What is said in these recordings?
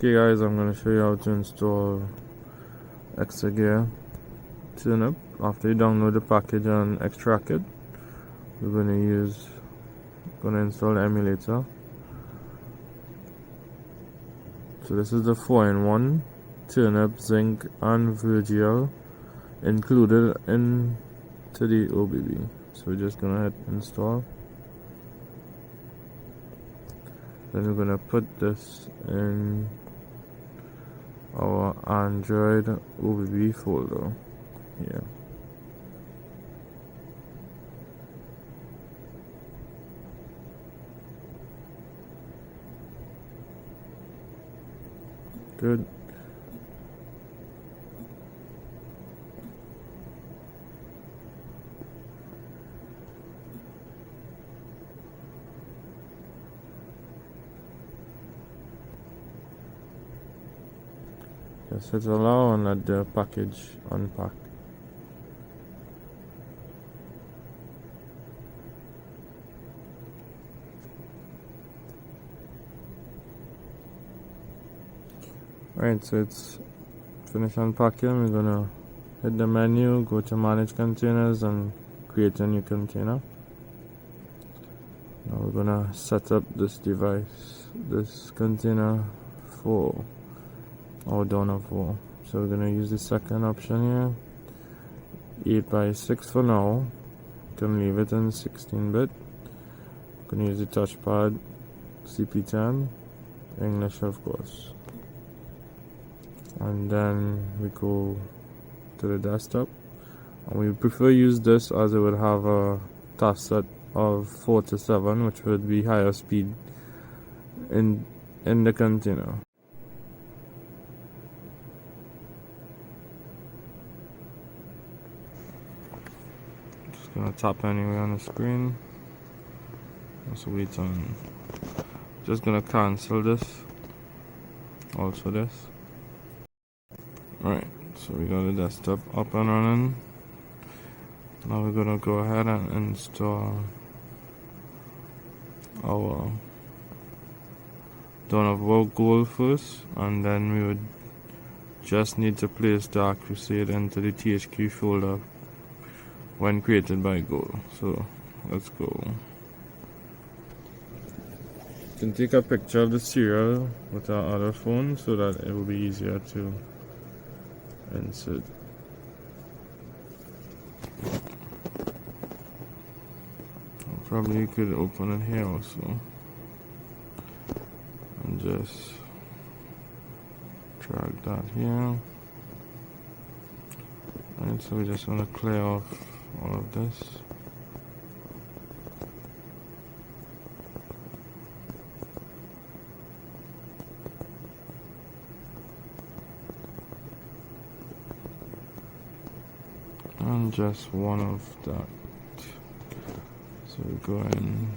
Okay guys, I'm going to show you how to install EXAGEAR Turnip. After you download the package and extract it, we're going to install the emulator. So this is the 4-in-1 turnip, zinc and VirGL included into the OBB. So we're just going to hit install. Then we're going to put this in our Android OBB folder here. Good. Just hit allow and let the package unpack. Right, so it's finished unpacking. We're gonna hit the menu, go to manage containers and create a new container. Now we're gonna set up this device, this container for our donor 4. So we're gonna use the second option here, 8x6 for now. You can leave it in 16-bit. Gonna use the touchpad, CP10, English of course. And then we go to the desktop, and we prefer use this as it would have a task set of 4 to 7, which would be higher speed in the container. Just gonna tap anywhere on the screen. Let's wait on. Just gonna cancel this. Also this. Alright, so we got the desktop up and running. Now we're gonna go ahead and install our awoke goal first, and then we would just need to place Dark Crusade into the THQ folder when created by goal. So let's go. You can take a picture of the serial with our other phone so that it will be easier to insert. Probably could open it here also and just drag that here. Alright, so we just want to clear off all of this. And just one of that. So we go in.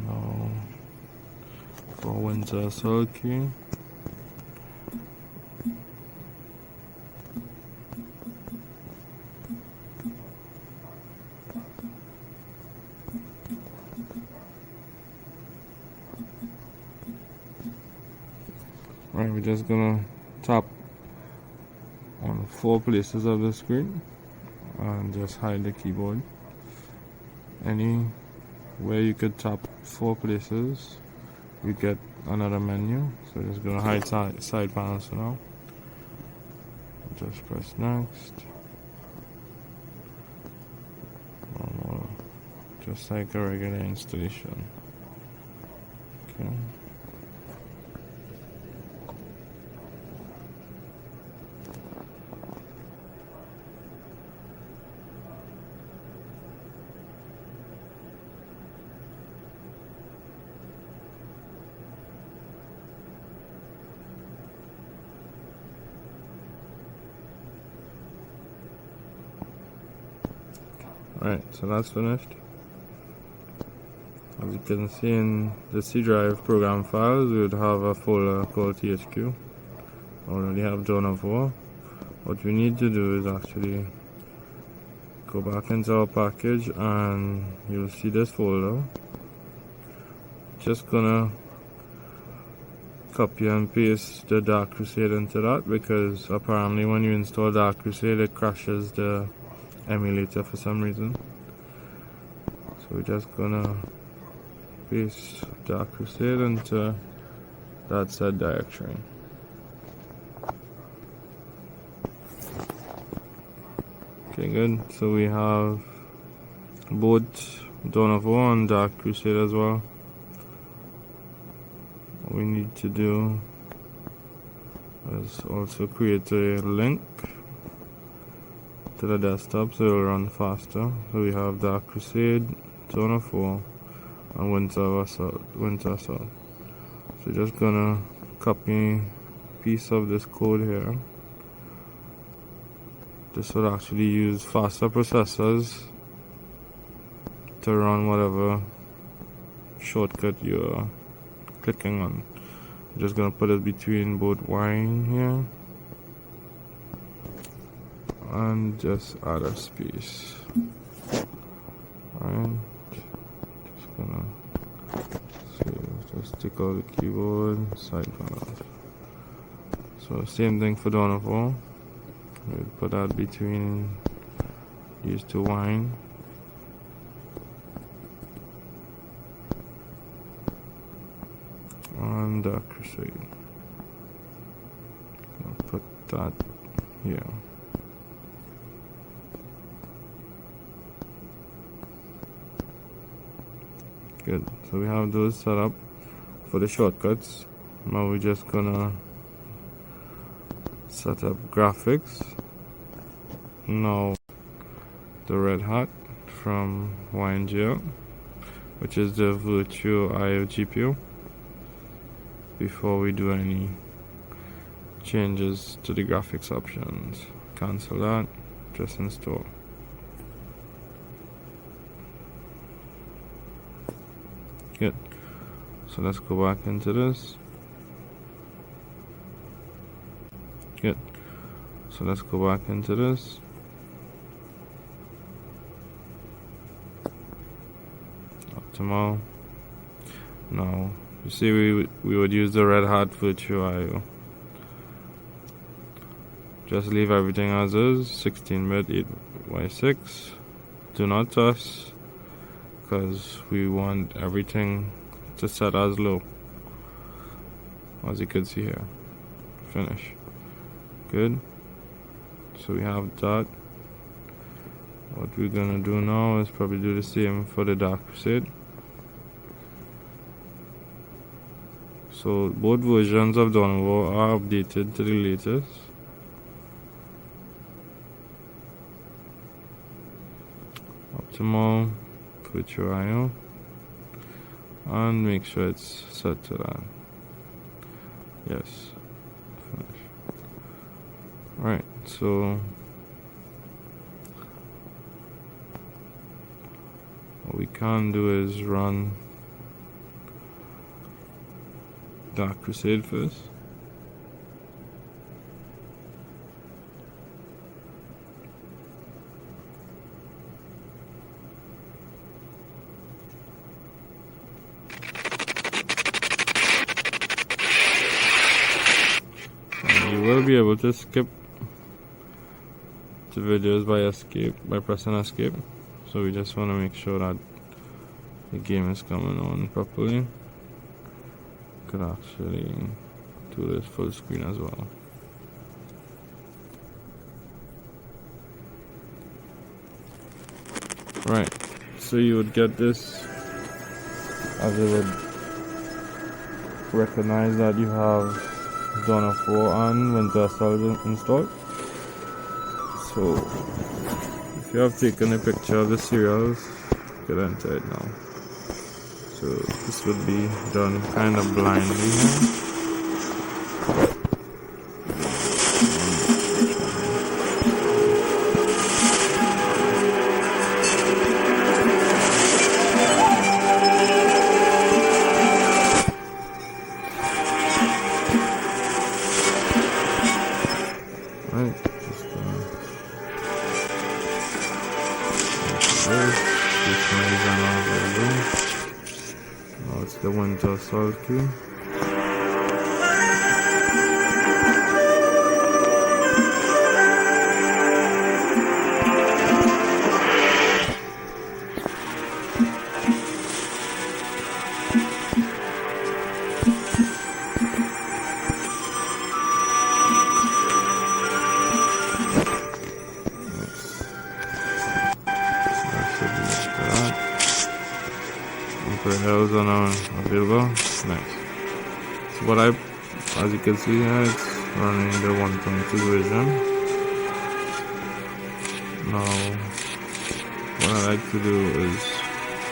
Now for winter key. Right, we're just gonna tap on 4 places of the screen and just hide the keyboard. Anywhere you could tap 4 places, you get another menu. So just gonna hide side panels for now. Just press next. Just like a regular installation. Okay. Alright, so that's finished. As you can see in the C drive program files, we would have a folder called THQ. I already have donor 4. what we need to do is actually go back into our package, and you'll see this folder. Just gonna copy and paste the Dark Crusade into that, because apparently when you install Dark Crusade it crashes the emulator for some reason. So we're just gonna paste Dark Crusade into that said directory. Okay, good. So we have both Dawn of War and Dark Crusade as well. What we need to do is also create a link to the desktop so it'll run faster. So we have Dark Crusade, Dawn of War, and Winter Assault. So just gonna copy a piece of this code here. This will actually use faster processors to run whatever shortcut you're clicking on. I'm just gonna put it between both wine here and just add a space. Alright, just gonna just take out the keyboard, side panel. So same thing for Dawn of War. We'll put that between these two wine. And Dark Crusade. I'll put that here. Good. So we have those set up for the shortcuts. Now we're just gonna set up graphics. Now the red hat from YNGL, which is the VirtIO GPU. Before we do any changes to the graphics options, cancel that, just install. Good. So let's go back into this. Good. So let's go back into this. Optimal. Now, you see we would use the red hat VirtIO. Just leave everything as is, 16-bit 8x6. Do not touch, because we want everything to set as low, as you can see here. Finish. Good. So we have that. What we're gonna do now is probably do the same for the Dark Crusade. So both versions of Dawn of War are updated to the latest. Optimal, VirtIO, and make sure it's set to that. Yes. Finish. Alright, so what we can do is run Dark Crusade first. And you will be able to skip the videos by pressing escape. So we just want to make sure that the game is coming on properly. Could actually do this full screen as well. Right, so you would get this as it would recognize that you have Dawn of War and Winter Assault installed. So if you have taken a picture of the serials, you can enter it now. So this would be done kind of blindly here. Right, this. This is another. Now it's the winter assault queue. Hills are now available. Nice. So what as you can see here, it's running the 1.2 version. Now, what I like to do is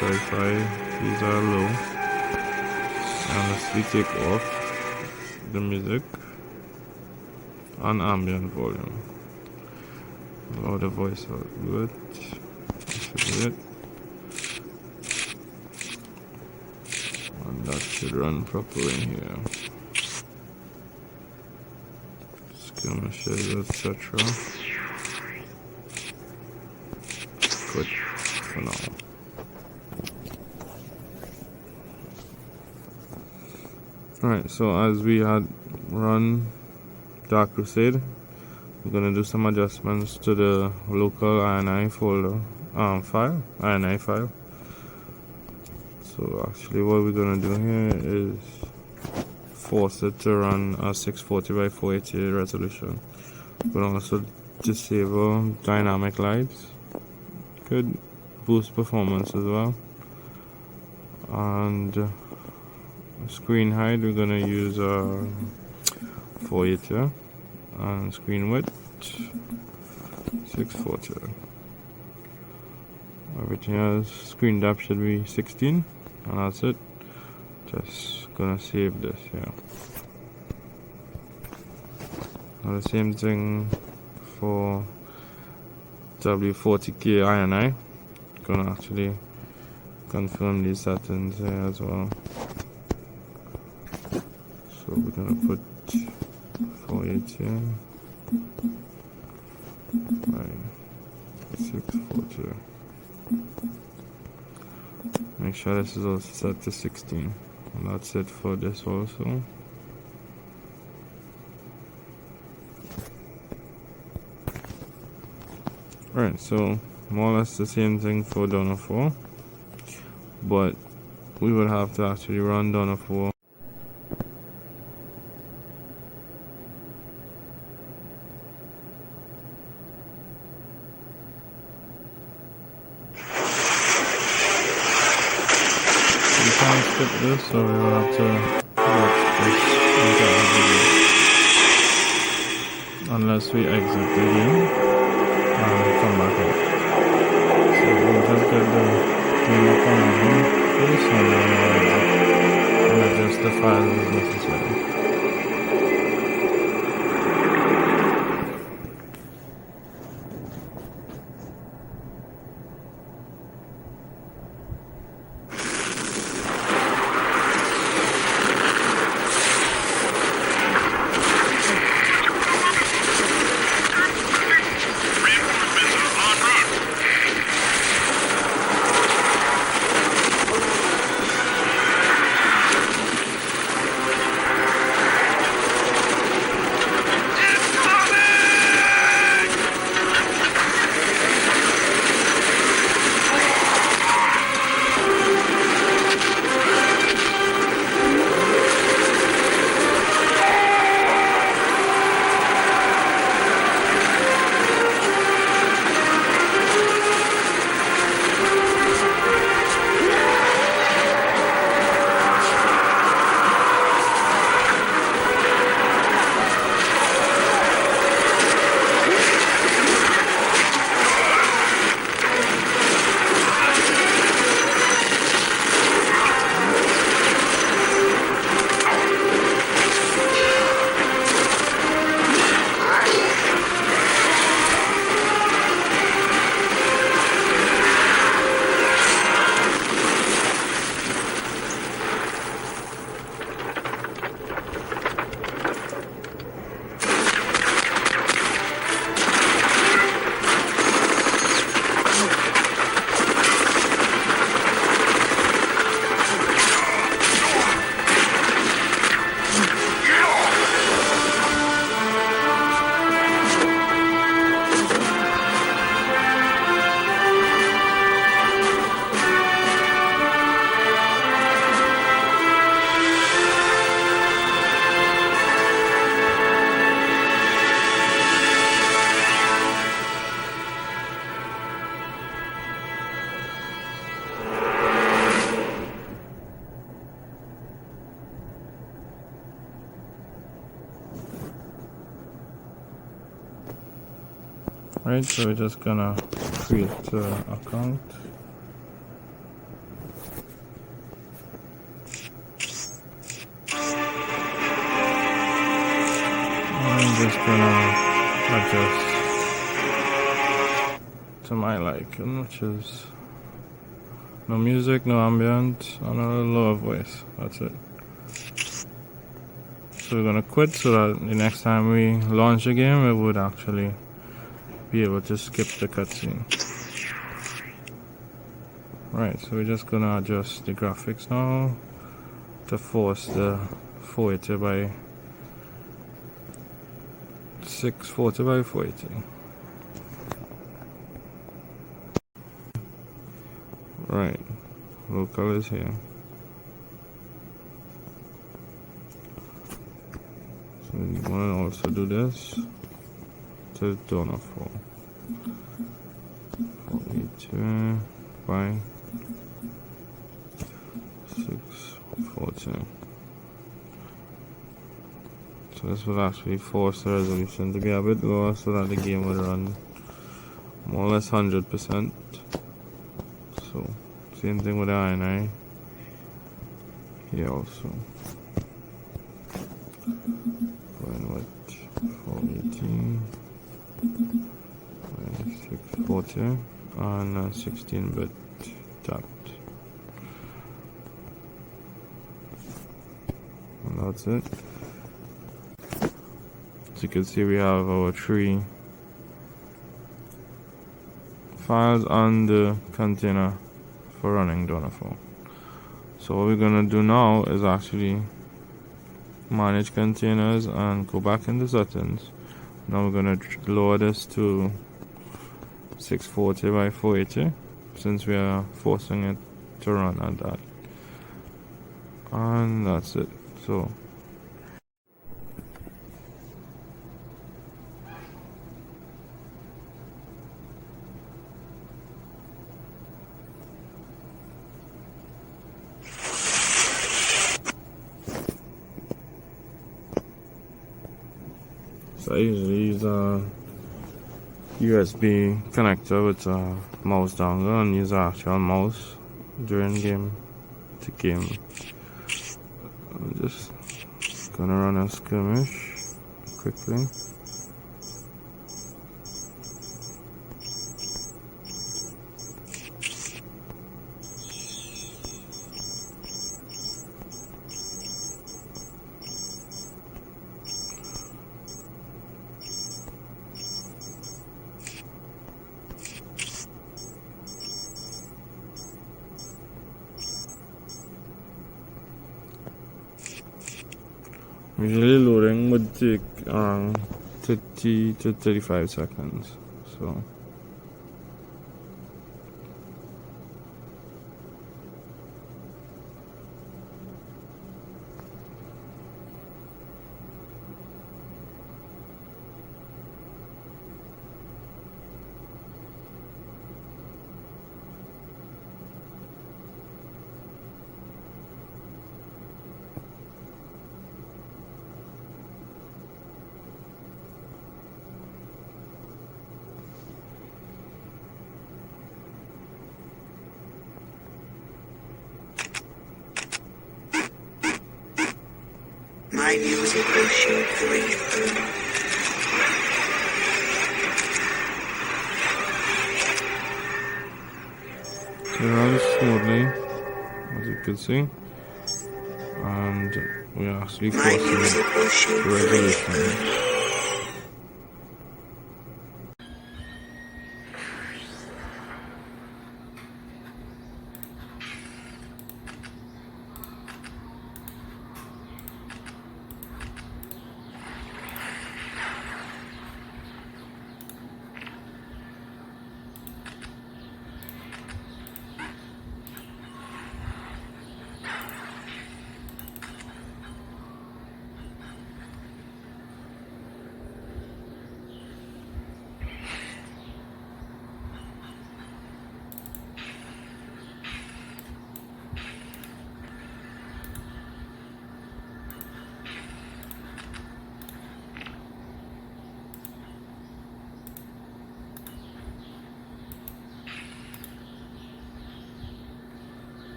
verify these are low, and let's take off the music on ambient volume. Allow the voice out good. That should be it. That should run properly here. Skirmishes, etc. Good for now. Alright, so as we had run Dark Crusade, we're gonna do some adjustments to the local INI folder INI file. So actually what we're going to do here is force it to run a 640 by 480 resolution. But also disable dynamic lights. Could boost performance as well. And screen height, we're going to use a 480. And screen width 640. Everything else, screen depth should be 16. And that's it. Just gonna save this here. Now the same thing for W40K INI. Gonna actually confirm these settings here as well. So we're gonna put 480 by 640. Make sure this is also set to 16. And that's it for this also. Alright, so more or less the same thing for Donor 4. But we would have to actually run Donor 4. Skip this, so we will have to watch this entire video unless we exit the game and come back in. So we'll just get the game up on first and then we'll exit and adjust the files as necessary. Right, so we're just gonna create an account. I'm just gonna adjust to my liking, which is no music, no ambient, and a lower voice. That's it. So we're gonna quit so that the next time we launch a game, we would actually be able to skip the cutscene. Right, so we're just gonna adjust the graphics now to force the 480 by 640 by 480. Right, local is here. So you want to also do this to donor 4. 480 by 640. So this will actually force the resolution to be a bit lower so that the game will run more or less 100%. So same thing with the INI here also. Going with 480 by 640 and 16-bit tapped. And that's it. As you can see, we have our 3 files on the container for running donor 4. So what we're gonna do now is actually manage containers and go back into settings. Now we're gonna lower this to 640 by 480 since we are forcing it to run at that. And that's it. So I usually use a USB connector with a mouse dongle and use an actual mouse during game to game. I'm just gonna run a skirmish quickly. Usually loading would take around 30 to 35 seconds. So My music will shoot 3 it runs smoothly, as you can see, and we are actually forcing the resolution.